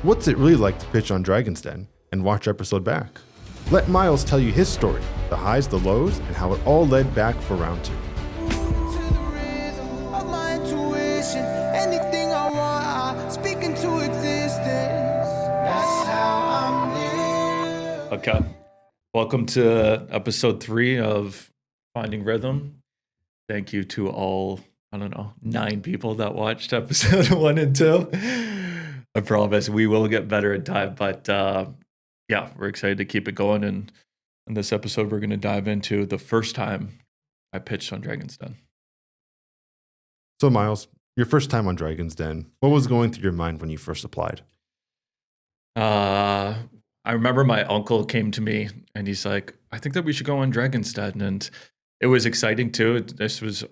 What's it really like to pitch on Dragon's Den and watch your episode back? Let Miles tell you his story, the highs, the lows, and how it all led back for round 2. Okay. Welcome to episode 3 of Finding Rhythm. Thank you to all, 9 people that watched episode 1 and 2. I promise we will get better in time, but we're excited to keep it going. And in this episode, we're going to dive into the first time I pitched on Dragon's Den. So Miles, your first time on Dragon's Den, what was going through your mind when you first applied? I remember my uncle came to me and he's like, I think that we should go on Dragon's Den. And it was exciting too. This was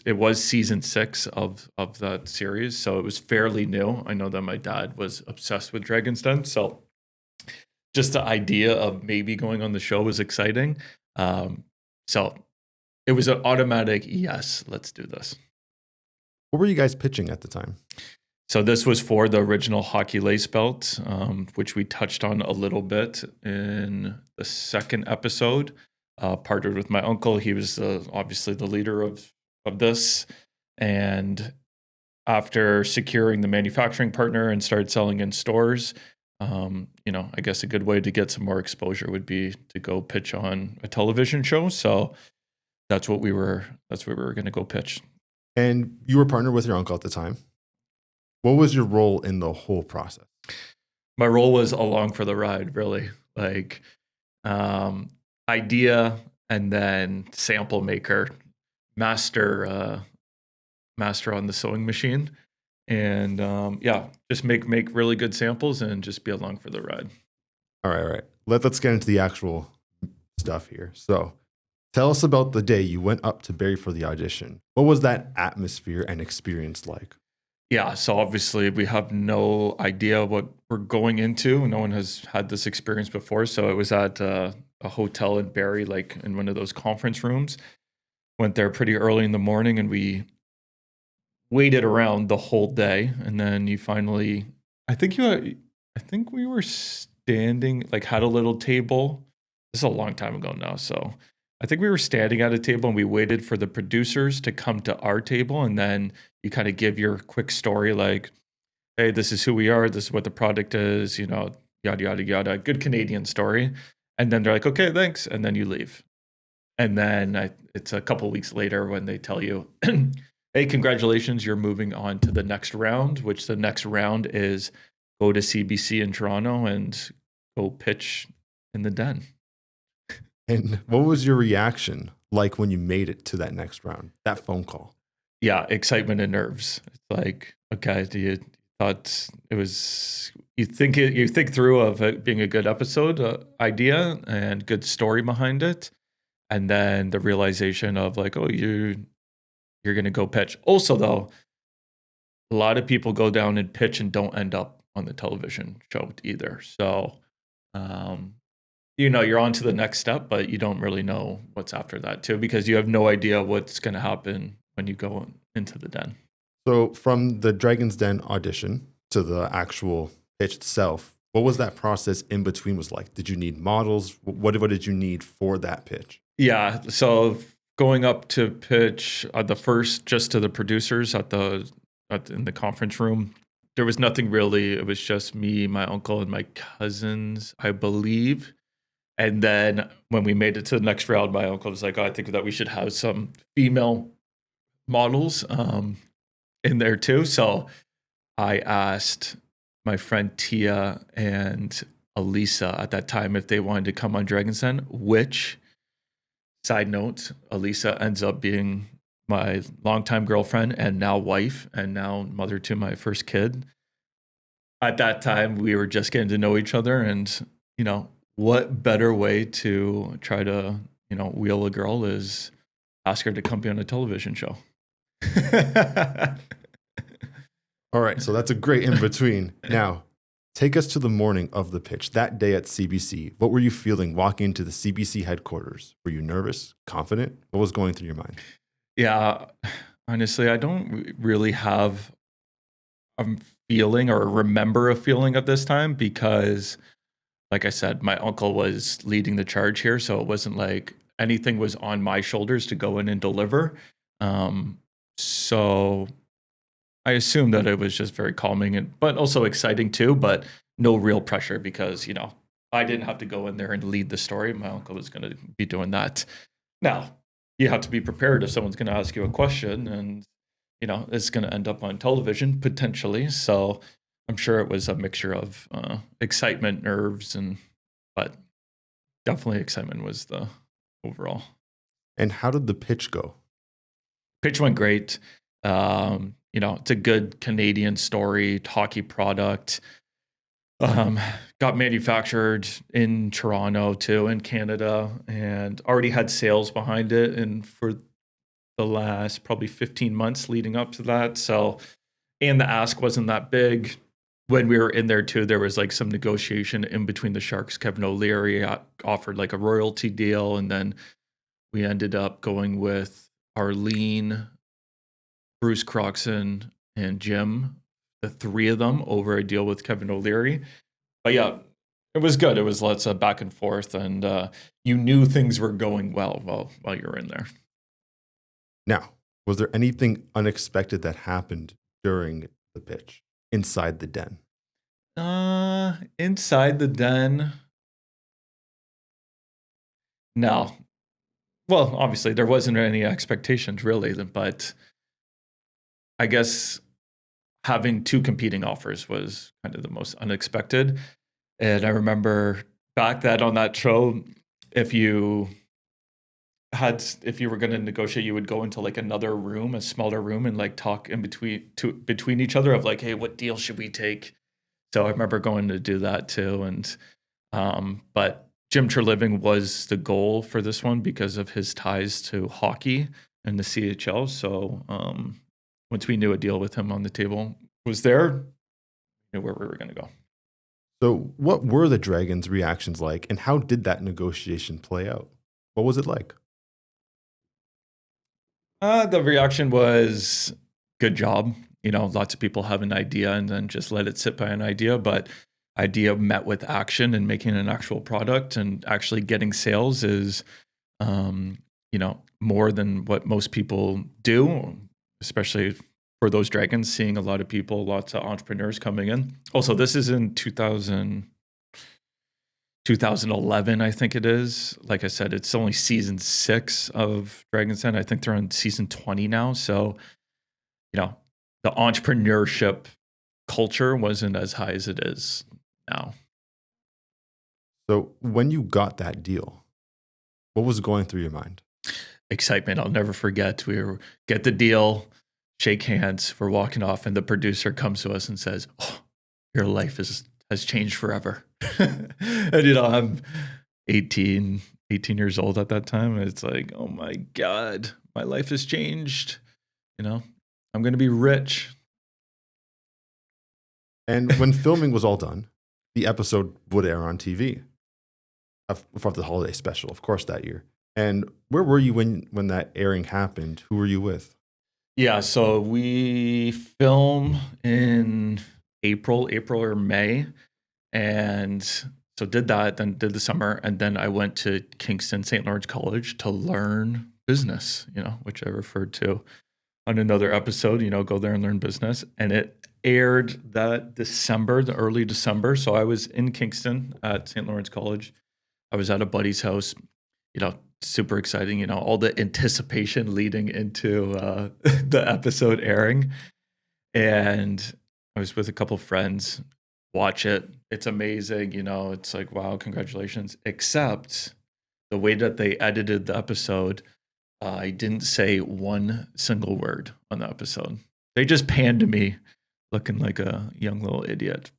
it was season 6 of that series. So it was fairly new. I know that my dad was obsessed with Dragon's Den. So just the idea of maybe going on the show was exciting. So it was an automatic, yes, let's do this. What were you guys pitching at the time? So this was for the original hockey lace belt, which we touched on a little bit in the second episode. Partnered with my uncle. He was obviously the leader of this. And after securing the manufacturing partner and started selling in stores, I guess a good way to get some more exposure would be to go pitch on a television show. So that's what we were going to go pitch. And you were partnered with your uncle at the time. What was your role in the whole process? My role was along for the ride, really. Like idea and then sample maker, master on the sewing machine, and just make really good samples and just be along for the ride. All right. Let's get into the actual stuff here. So tell us about the day you went up to Barrie for the audition. What was that atmosphere and experience like? Yeah, so obviously we have no idea what we're going into. No one has had this experience before. So it was at a hotel in Barrie, like in one of those conference rooms. Went there pretty early in the morning and we waited around the whole day. And then you finally, I think we were standing, like had a little table. This is a long time ago now. So I think we were standing at a table and we waited for the producers to come to our table. And then you kind of give your quick story like, hey, this is who we are. This is what the product is, yada, yada, yada. Good Canadian story. And then they're like, okay, thanks. And then you leave. And then it's a couple weeks later when they tell you, hey, congratulations, you're moving on to the next round, which the next round is go to CBC in Toronto and go pitch in the Den. And what was your reaction like when you made it to that next round, that phone call? Yeah, excitement and nerves. It's like, okay, you thought it was, you think through of it being a good episode idea and good story behind it. And then the realization of like, oh, you're going to go pitch. Also, though, a lot of people go down and pitch and don't end up on the television show either. So, you're on to the next step, but you don't really know what's after that too, because you have no idea what's going to happen when you go into the Den. So from the Dragon's Den audition to the actual pitch itself, what was that process in between was like? Did you need models? What did you need for that pitch? Yeah. So going up to pitch the first, just to the producers in the conference room, there was nothing really. It was just me, my uncle, and my cousins, I believe. And then when we made it to the next round, my uncle was like, oh, I think that we should have some female models in there too. So I asked my friend Tia and Elisa at that time if they wanted to come on Dragon's Den, which, side note, Elisa ends up being my longtime girlfriend and now wife and now mother to my first kid. At that time, we were just getting to know each other, and, what better way to try to, wheel a girl is ask her to come be on a television show. All right, so that's a great in between. Now, take us to the morning of the pitch, that day at CBC. What were you feeling walking into the CBC headquarters? Were you nervous, confident? What was going through your mind? Yeah, honestly, I don't really have feeling or remember a feeling of this time because, like I said, my uncle was leading the charge here. So it wasn't like anything was on my shoulders to go in and deliver. So I assume that it was just very calming but also exciting too, but no real pressure because, I didn't have to go in there and lead the story. My uncle was going to be doing that. Now, you have to be prepared if someone's going to ask you a question and, it's going to end up on television potentially. So I'm sure it was a mixture of excitement, nerves, but definitely excitement was the overall. And how did the pitch go? Pitch went great. It's a good Canadian story, hockey product. Got manufactured in Toronto too, in Canada, and already had sales behind it. And for the last probably 15 months leading up to that. So, and the ask wasn't that big. When we were in there too, there was like some negotiation in between the Sharks. Kevin O'Leary offered like a royalty deal, and then we ended up going with Arlene, Bruce Croxon, and Jim, the three of them, over a deal with Kevin O'Leary. But yeah, it was good. It was lots of back and forth, and you knew things were going well while you were in there. Now, was there anything unexpected that happened during the pitch inside the den? Inside the den, no. Well, obviously there wasn't any expectations really, but I guess having two competing offers was kind of the most unexpected. And I remember back then on that show, if you were going to negotiate, you would go into like another room, a smaller room, and like talk in between each other of like, hey, what deal should we take? So I remember going to do that too. And but Jim Treliving was the goal for this one because of his ties to hockey and the CHL. So once we knew a deal with him on the table was there, we knew where we were going to go. So what were the Dragons' reactions like, and how did that negotiation play out? What was it like? The reaction was good job. Lots of people have an idea and then just let it sit by an idea, but idea met with action and making an actual product and actually getting sales is, more than what most people do, especially for those Dragons, seeing a lot of people, lots of entrepreneurs coming in. Also, this is in 2011, I think it is. Like I said, it's only season 6 of Dragon's Den. I think they're on season 20 now. So, the entrepreneurship culture wasn't as high as it is now. So when you got that deal, what was going through your mind? Excitement. I'll never forget. Get the deal, shake hands, we're walking off, and the producer comes to us and says, "Oh, your life has changed forever." And I'm 18 years old at that time. And it's like, oh my God, my life has changed. I'm going to be rich. And when filming was all done, the episode would air on TV for the holiday special, of course, that year. And where were you when that airing happened? Who were you with? Yeah, so we film in April or May. And so did that, then did the summer. And then I went to Kingston, St. Lawrence College to learn business, which I referred to on another episode, go there and learn business. And it aired that December, the early December. So I was in Kingston at St. Lawrence College. I was at a buddy's house, super exciting, all the anticipation leading into the episode airing. And I was with a couple friends, watch it. It's amazing. It's like, wow, congratulations. Except the way that they edited the episode, I didn't say one single word on the episode. They just panned to me looking like a young little idiot.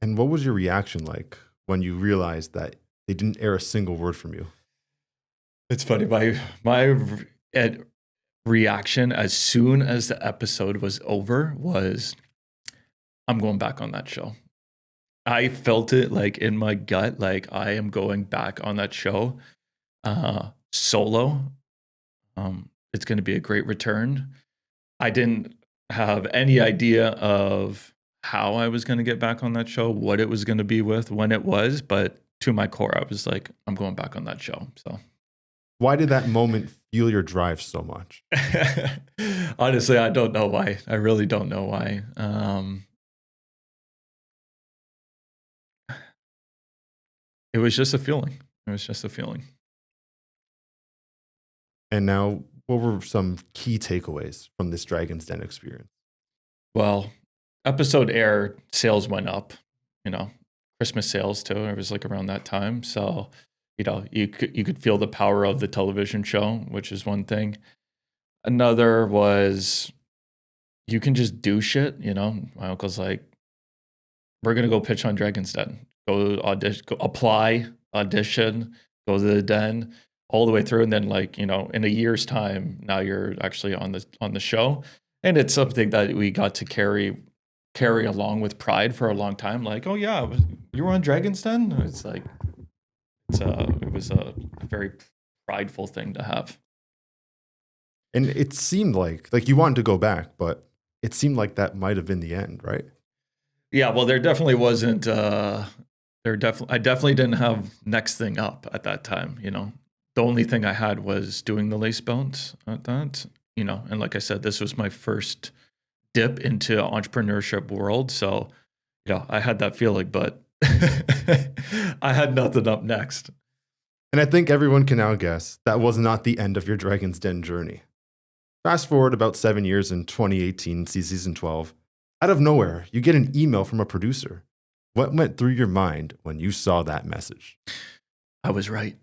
And what was your reaction like when you realized that they didn't air a single word from you? It's funny. My reaction as soon as the episode was over was, I'm going back on that show. I felt it like in my gut, like I am going back on that show solo. It's going to be a great return. I didn't have any idea of how I was going to get back on that show, what it was going to be with, when it was. But to my core, I was like, I'm going back on that show. So Why did that moment fuel your drive so much? honestly, I don't know why. I really don't know why. It was just a feeling. It was just a feeling. And now, what were some key takeaways from this Dragon's Den experience? Well, episode aired, sales went up, you know, Christmas sales too. It was like around that time. So, you could feel the power of the television show, which is one thing. Another was you can just do shit, My uncle's like, we're gonna go pitch on Dragon's Den. Go audition, go apply, audition, go to the den, all the way through, and then in a year's time, now you're actually on the show, and it's something that we got to carry along with pride for a long time. Like, oh yeah, you were on Dragon's Den. It's like it was a very prideful thing to have. And it seemed like you wanted to go back, but it seemed like that might have been the end, right? Yeah, well, there definitely wasn't. I definitely didn't have next thing up at that time. The only thing I had was doing the lace bones at that. And like I said, this was my first dip into entrepreneurship world. So, I had that feeling, but I had nothing up next. And I think everyone can now guess that was not the end of your Dragon's Den journey. Fast forward about 7 years in 2018, season 12. Out of nowhere, you get an email from a producer. What went through your mind when you saw that message? I was right.